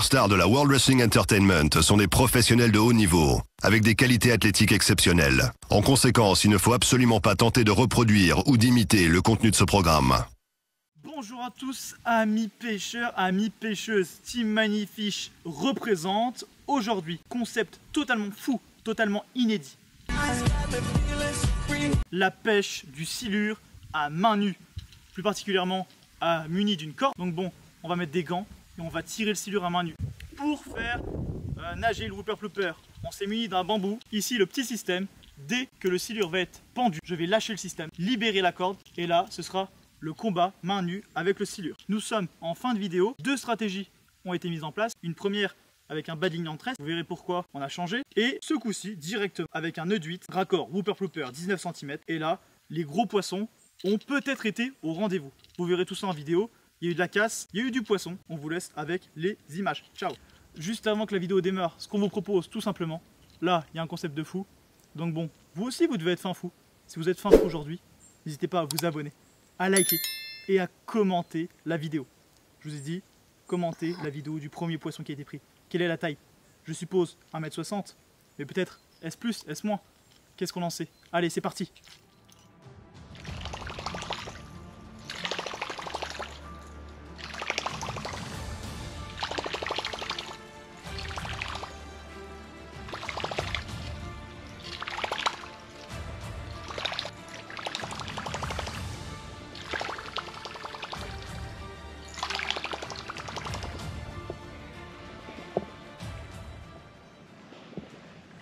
superstars de la World Wrestling Entertainment sont des professionnels de haut niveau, avec des qualités athlétiques exceptionnelles. En conséquence, il ne faut absolument pas tenter de reproduire ou d'imiter le contenu de ce programme. Bonjour à tous, amis pêcheurs, amis pêcheuses, Team Magnifish représente aujourd'hui concept totalement fou, totalement inédit. La pêche du silure à main nue, plus particulièrement muni d'une corde. Donc bon, on va mettre des gants et on va tirer le silure à main nue. Pour faire nager le whooper plooper, on s'est muni d'un bambou. Ici le petit système, dès que le silure va être pendu, je vais lâcher le système, libérer la corde et là ce sera le combat main nue avec le silure. Nous sommes en fin de vidéo, deux stratégies ont été mises en place. Une première avec un bad ligne en tresse, vous verrez pourquoi on a changé. Et ce coup-ci, directement avec un nœud de 8, raccord whooper plooper 19 cm. Et là, les gros poissons ont peut-être été au rendez-vous. Vous verrez tout ça en vidéo. Il y a eu de la casse, il y a eu du poisson. On vous laisse avec les images. Ciao. Juste avant que la vidéo démarre, ce qu'on vous propose tout simplement, là, il y a un concept de fou. Donc bon, vous aussi, vous devez être fin fou. Si vous êtes fin fou aujourd'hui, n'hésitez pas à vous abonner, à liker et à commenter la vidéo. Je vous ai dit, commentez la vidéo du premier poisson qui a été pris. Quelle est la taille? Je suppose 1,60 m, mais peut-être est-ce plus, est-ce moins? Qu'est-ce qu'on en sait? Allez, c'est parti.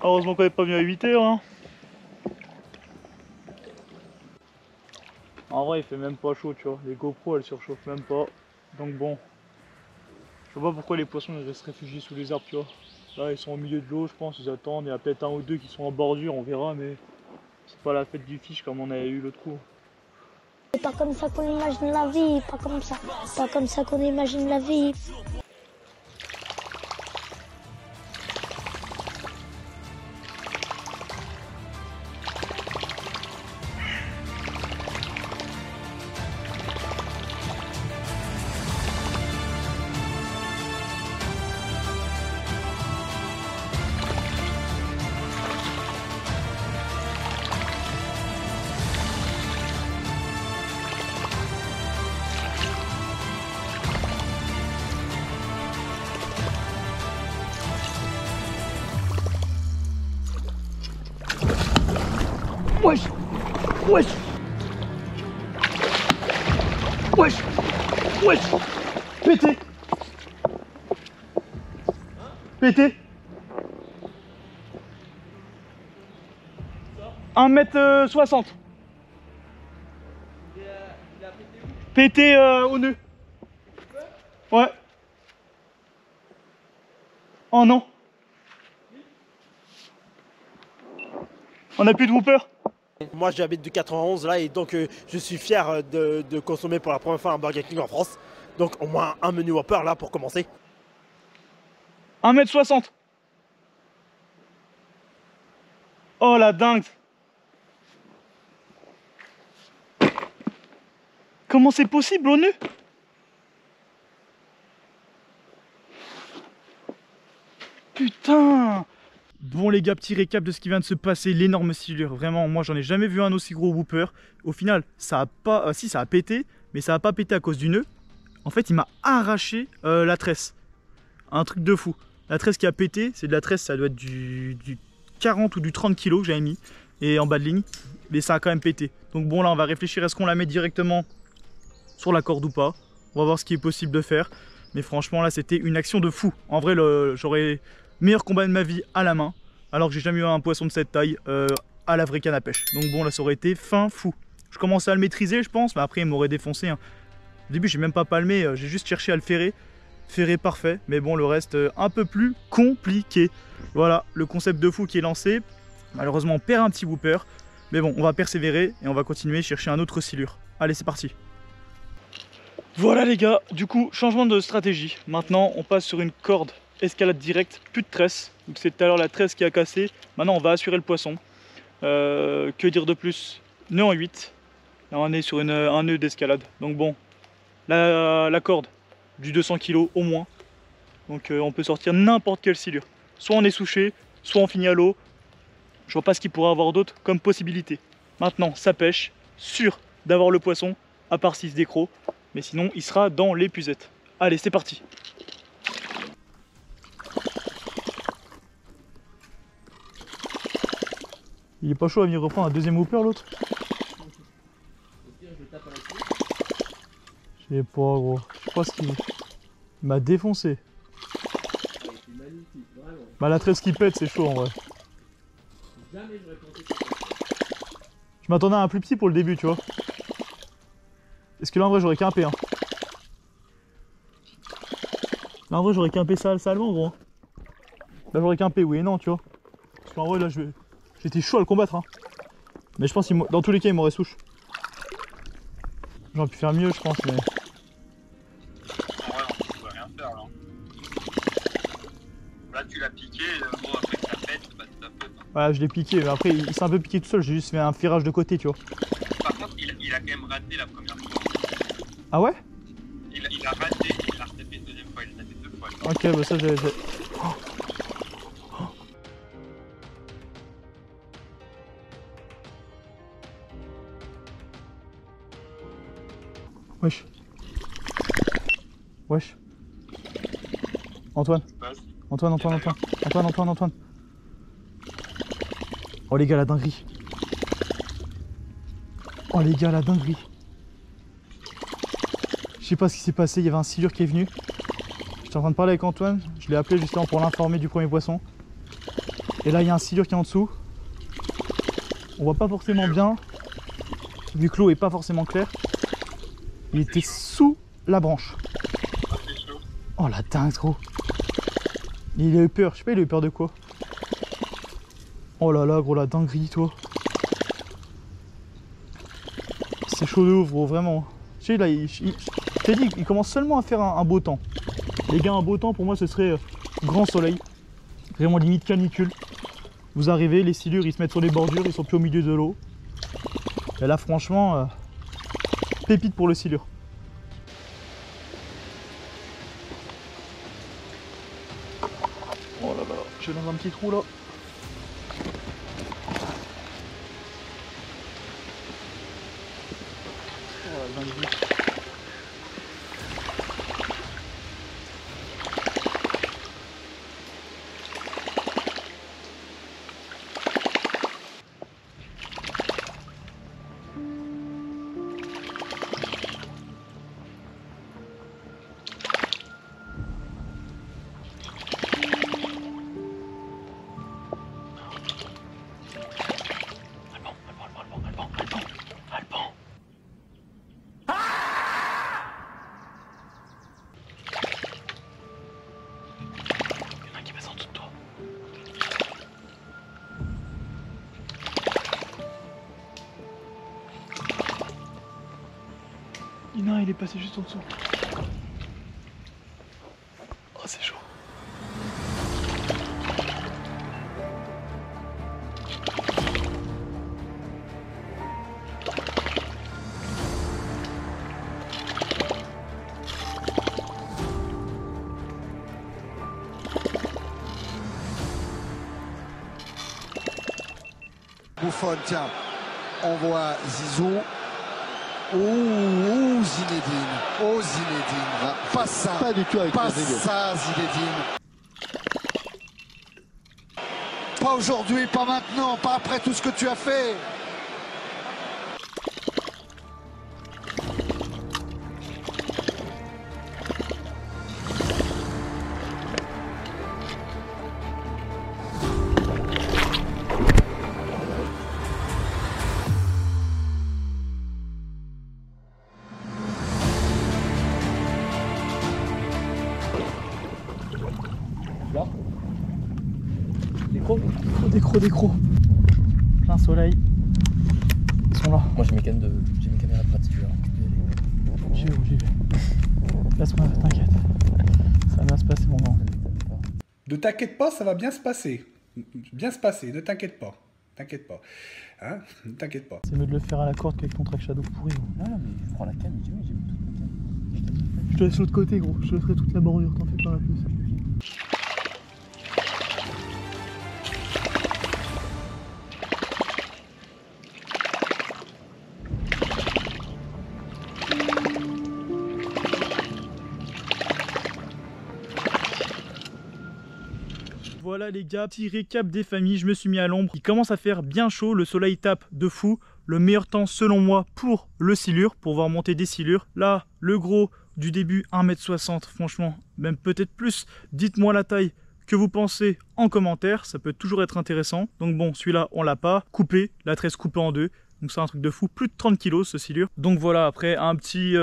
Heureusement qu'on n'est pas venu à 8 h. Hein. En vrai, il fait même pas chaud, tu vois. Les GoPro, elles surchauffent même pas. Donc bon. Je vois pas pourquoi les poissons ils restent réfugiés sous les arbres, tu vois. Là, ils sont au milieu de l'eau, je pense. Ils attendent. Il y a peut-être un ou deux qui sont en bordure, on verra. Mais c'est pas la fête du fiche comme on avait eu l'autre coup. C'est pas comme ça qu'on imagine la vie. Pas comme ça. Pas comme ça qu'on imagine la vie. Wesh! Wesh! Wesh! Wesh! Pété! Pété! 1,60 m. Pété au nœud. Ouais. Oh non. On n'a plus de whooper. Moi j'habite du 91 là et donc je suis fier de consommer pour la première fois un Burger King en France. Donc au moins un menu Whopper là pour commencer. 1,60 m. Oh la dingue. Comment c'est possible au nœud? Putain. Bon les gars, petit récap de ce qui vient de se passer, l'énorme silure. Vraiment, moi j'en ai jamais vu un aussi gros whooper. Au final, ça a pas, si ça a pété, mais ça a pas pété à cause du nœud. En fait, il m'a arraché la tresse. Un truc de fou. La tresse qui a pété, c'est de la tresse, ça doit être du 40 ou du 30 kg que j'avais mis et en bas de ligne. Mais ça a quand même pété. Donc bon là, on va réfléchir, est-ce qu'on la met directement sur la corde ou pas? On va voir ce qui est possible de faire. Mais franchement là, c'était une action de fou. En vrai, j'aurais meilleur combat de ma vie à la main, alors que j'ai jamais eu un poisson de cette taille à la vraie canne à pêche. Donc bon là ça aurait été fin fou. Je commençais à le maîtriser je pense, mais après il m'aurait défoncé. Hein. Au début j'ai même pas palmé, j'ai juste cherché à le ferrer. Ferré parfait, mais bon le reste un peu plus compliqué. Voilà le concept de fou qui est lancé. Malheureusement on perd un petit whooper, mais bon on va persévérer et on va continuer chercher un autre silure. Allez c'est parti. Voilà les gars, du coup changement de stratégie. Maintenant on passe sur une corde escalade directe, plus de tresse. Donc c'est tout à l'heure la tresse qui a cassé. Maintenant on va assurer le poisson. Que dire de plus? Nœud en 8. Là on est sur un nœud d'escalade. Donc bon, la corde du 200 kg au moins. Donc on peut sortir n'importe quelle silure. Soit on est souché, soit on finit à l'eau. Je vois pas ce qu'il pourrait avoir d'autre comme possibilité. Maintenant, ça pêche, sûr d'avoir le poisson, à part s'il se décroc. Mais sinon, il sera dans l'épuisette. Allez, c'est parti. Il est pas chaud à venir reprendre un deuxième hooper l'autre? Je sais pas gros, je sais pas ce qu'il veut. Il m'a défoncé. Bah la tresse qui pète c'est chaud en vrai. Je m'attendais à un plus petit pour le début tu vois. Est-ce que là en vrai j'aurais quimpé hein. Là en vrai j'aurais quimpé ça salement gros. Là j'aurais quimpé oui et non tu vois. Parce qu'en vrai là j'étais chaud à le combattre hein. Mais je pense dans tous les cas il m'aurait souche. J'aurais pu faire mieux je pense mais... Là tu l'as piqué, bon après que ça pète, bah c'est ta faute. Hein. Ouais je l'ai piqué mais après il s'est un peu piqué tout seul, j'ai juste fait un ferrage de côté tu vois. Par contre il a quand même raté la première fois. Ah ouais? Il a raté, il a retapé une deuxième fois, il a tapé 2 fois. Ok bah ça j'ai... Oh. Oh. Wesh. Wesh. Antoine. Antoine. Oh les gars la dinguerie. Oh les gars la dinguerie. Je sais pas ce qui s'est passé, il y avait un silure qui est venu. J'étais en train de parler avec Antoine, je l'ai appelé justement pour l'informer du premier poisson. Et là il y a un silure qui est en dessous. On voit pas forcément bien, vu que l'eau est pas forcément claire. Il était sous la branche. Oh la dingue gros. Il a eu peur, je sais pas il a eu peur de quoi. Oh là là gros la dinguerie toi. C'est chaud de ouf gros vraiment. Tu sais là je t'ai dit il commence seulement à faire un beau temps. Les gars un beau temps pour moi ce serait grand soleil. Vraiment limite canicule. Vous arrivez, les silures ils se mettent sur les bordures, ils sont plus au milieu de l'eau. Et là franchement pépite pour le silure. Oh là là, je suis dans un petit trou là. Oh la dinguerie. Non, il est passé juste en dessous. Oh, c'est chaud. Buffon, tiens, on voit Zizou. Oh Zinedine, oh Zinedine, ah, pas ça, pas du tout avec pas ça Zinedine. Pas aujourd'hui, pas maintenant, pas après tout ce que tu as fait. Décro. Plein soleil. Ils sont là. Moi j'ai mes caméras pratiques là. J'y vais. Laisse-moi, t'inquiète. Ça va bien se passer mon grand. Ne t'inquiète pas, ça va bien se passer. Bien se passer, ne t'inquiète pas. T'inquiète pas. Hein? Ne t'inquiète pas. C'est mieux de le faire à la corde qu'avec ton track shadow pourri. Non, mais je prends la canne et j'ai mis toute la canne. Je te laisse l'autre côté gros, je te ferai toute la bordure, t'en fais pas la plus. Voilà les gars, petit récap des familles, je me suis mis à l'ombre. Il commence à faire bien chaud, le soleil tape de fou. Le meilleur temps selon moi pour le silure, pour voir monter des silures. Là, le gros du début 1,60 m, franchement, même peut-être plus. Dites-moi la taille que vous pensez en commentaire, ça peut toujours être intéressant. Donc bon, celui-là, on l'a pas coupé, la tresse coupée en deux. Donc c'est un truc de fou, plus de 30 kg ce silure. Donc voilà, après un petit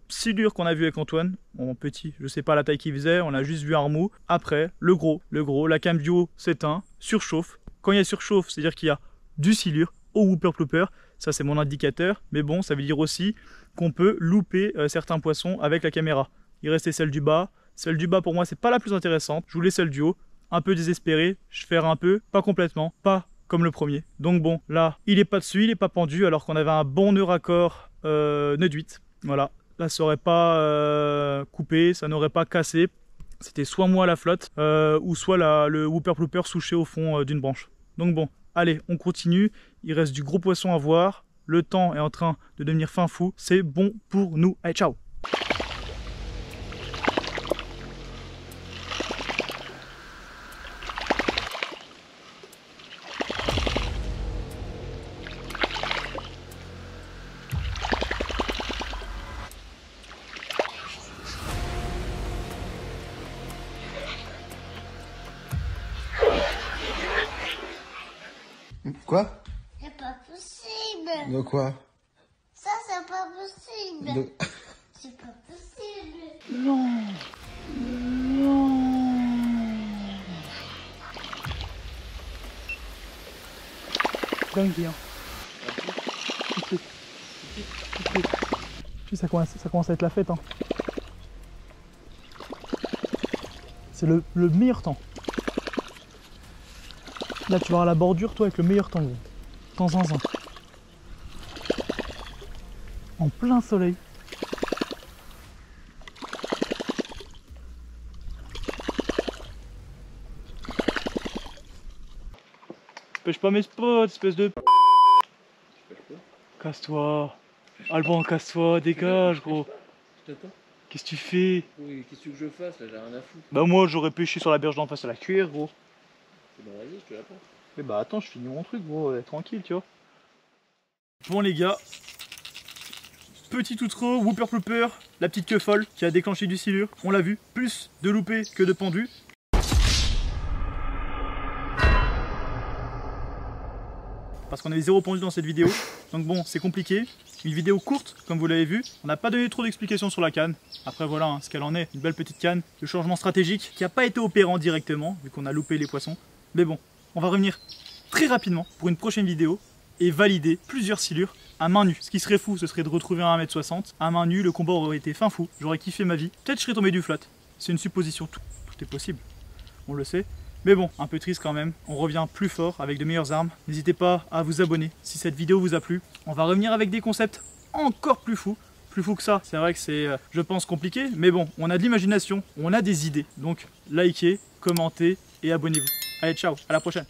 silure qu'on a vu avec Antoine. Bon, petit, je sais pas la taille qu'il faisait, on a juste vu un remous. Après, le gros, la cam bio s'éteint, surchauffe. Quand il y a surchauffe, c'est-à-dire qu'il y a du silure au whooper plooper. Ça c'est mon indicateur, mais bon, ça veut dire aussi qu'on peut louper certains poissons avec la caméra. Il restait celle du bas. Celle du bas pour moi c'est pas la plus intéressante. Je voulais celle du haut, un peu désespéré, je fais un peu, pas complètement, pas comme le premier. Donc bon, là, il est pas dessus, il est pas pendu, alors qu'on avait un bon nœud raccord nœud 8. Voilà, là ça aurait pas coupé, ça n'aurait pas cassé. C'était soit moi à la flotte, ou soit le whooper plooper souché au fond d'une branche. Donc bon, allez, on continue. Il reste du gros poisson à voir. Le temps est en train de devenir fin fou. C'est bon pour nous. Allez, ciao! Quoi? C'est pas possible. De quoi? Ça, c'est pas possible. De... C'est pas possible. Non. Non. Dingue bien. Ça commence à être la fête. Hein. C'est le meilleur temps. Là, tu vas à la bordure, toi, avec le meilleur temps, gros. Temps zinzin. En plein soleil. Pêche pas mes spots, espèce de... Casse-toi. Alban, casse-toi, dégage, gros. Je t'attends. Qu'est-ce que tu fais? Oui, qu'est-ce que je fasse là? J'ai rien à foutre. Bah moi, j'aurais pêché sur la berge d'en face à la cuillère, gros. Bah vas-y, je te l'attends. Mais bah attends, je finis mon truc, gros, tranquille, tu vois. Bon les gars, petit outro, whooper plooper, la petite queue folle qui a déclenché du silure. On l'a vu, plus de loupé que de pendu. Parce qu'on avait 0 pendu dans cette vidéo. Donc bon, c'est compliqué. Une vidéo courte, comme vous l'avez vu. On n'a pas donné trop d'explications sur la canne. Après voilà hein, ce qu'elle en est. Une belle petite canne de changement stratégique qui n'a pas été opérant directement, vu qu'on a loupé les poissons. Mais bon, on va revenir très rapidement pour une prochaine vidéo et valider plusieurs silures à main nue. Ce qui serait fou, ce serait de retrouver un 1,60 m. À main nue, le combat aurait été fin fou. J'aurais kiffé ma vie. Peut-être je serais tombé du flat. C'est une supposition, tout est possible. On le sait. Mais bon, un peu triste quand même. On revient plus fort avec de meilleures armes. N'hésitez pas à vous abonner si cette vidéo vous a plu. On va revenir avec des concepts encore plus fous. Plus fou que ça, c'est vrai que c'est, je pense, compliqué. Mais bon, on a de l'imagination, on a des idées. Donc, likez, commentez et abonnez-vous. Allez, ciao, à la prochaine.